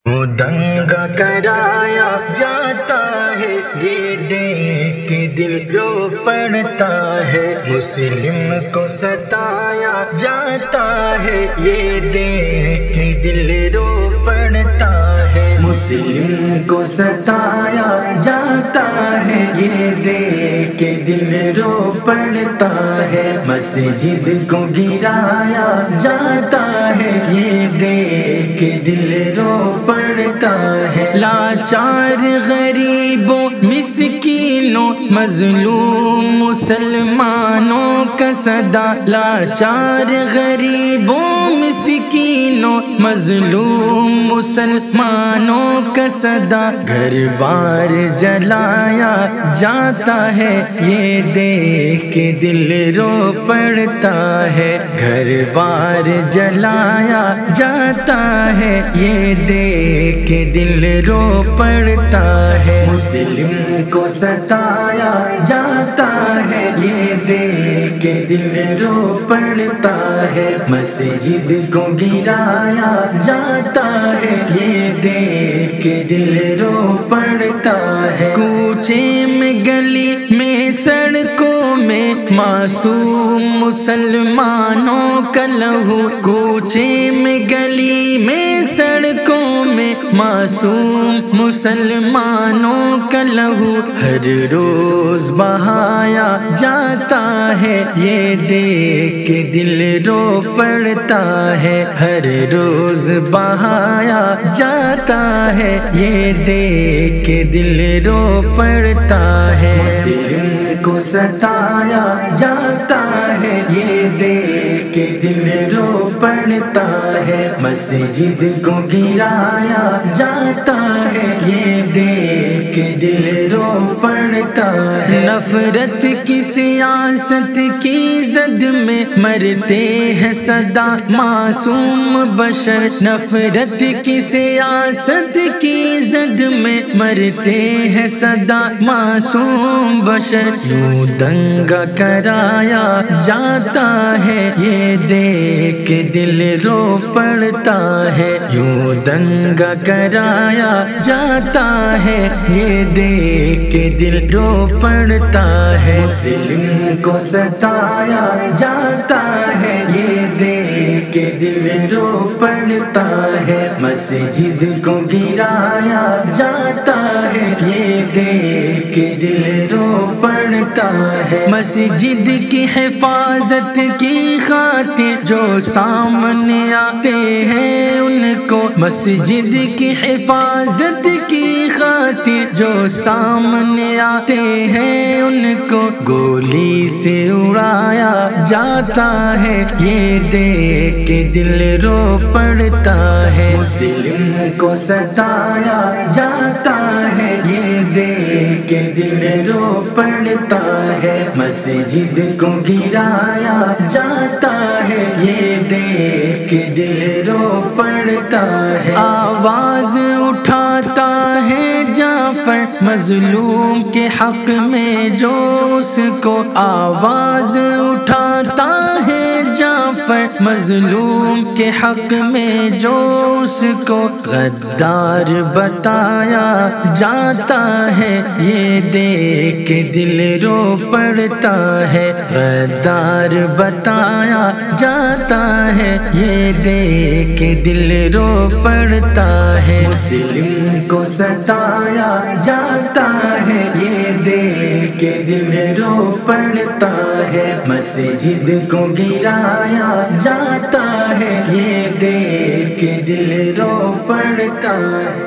وہ دنگا کرایا جاتا ہے، یہ دیکھ کے دل رو پڑتا ہے۔ مسلم کو ستایا جاتا ہے، یہ دیکھ کے دل رو پڑتا ہے۔ مسلم کو ستایا جاتا ہے، یہ دیکھ کے دل رو پڑتا ہے۔ مسجد کو گرایا جاتا ہے، یہ دیکھ کے دل رو پڑتا ہے۔ لاچار غریبوں مسکینوں مظلوم مسلمانوں کا صدا، لاچار غریبوں مسکینوں مظلوم مسلمانوں کا صدا، گھر بار جلایا جاتا ہے، یہ دیکھ کے دل رو پڑتا ہے۔ گھر بار جلایا جاتا ہے، یہ دیکھ کے دل رو پڑتا ہے۔ مسلم کو ستایا جاتا ہے، یہ دیکھ کے دل رو پڑتا ہے۔ مسجد کو گرایا جاتا ہے، یہ دیکھ کے دل رو پڑتا ہے۔ کوچے میں گلی میں سڑکوں میں معصوم مسلمانوں کا لہو، کوچے میں گلی میں سڑکوں میں معصوم مسلمانوں کا لہو، ہر روز بہایا جاتا ہے، یہ دیکھ کے دل رو پڑتا ہے۔ ہر روز بہایا جاتا ہے، یہ دیکھ کے دل رو پڑتا ہے۔ مسلم کو ستایا جاتا ہے، یہ دیکھ کے دل رو پڑتا ہے۔ مسجد کو گرایا جاتا ہے، یہ دیکھ کے دل رو پڑتا ہے۔ نفرت کی سیاست کی زد میں مرتے ہیں سدا معصوم بشر، نفرت کی سیاست کی زد میں مرتے ہیں سدا معصوم بشر۔ یوں دنگا کرایا جاتا ہے، یہ دیکھ کے دل رو پڑتا ہے۔ یوں دنگا کرایا جاتا ہے، یہ دیکھ کے دل رو پڑتا ہے۔ مسلم کو ستایا جاتا ہے، یہ دیکھ کے دل رو پڑتا ہے۔ مسجد کو گرایا جاتا ہے، یہ دیکھ کے دل رو پڑتا ہے۔ مسجد کی حفاظت کی خاطر جو سامنے آتے ہیں ان کو، مسجد کی حفاظت کی خاطر جو سامنے آتے ہیں ان کو گولی سے اڑایا جاتا ہے، یہ دیکھ کے دل رو پڑتا ہے۔ مسلم کو ستایا جاتا ہے، یہ دیکھ کے دل رو پڑتا ہے۔ مسجد کو گرایا جاتا ہے، یہ دیکھ کے دل رو پڑتا ہے۔ آواز اٹھاتا ہے جعفر مظلوم کے حق میں جو اس کو، آواز اٹھاتا ہے جعفر مظلوم کے حق میں جو اس کو، غدار بتایا جاتا ہے، یہ دیکھ کے دل رو پڑتا ہے۔ غدار بتایا جاتا ہے، یہ دیکھ کے دل رو پڑتا ہے۔ مسلم کو ستایا جاتا ہے، یہ دیکھ کے دل رو پڑتا ہے۔ مسجد کو گرایا جاتا ہے، یہ دیکھ کے دل رو پڑتا ہے۔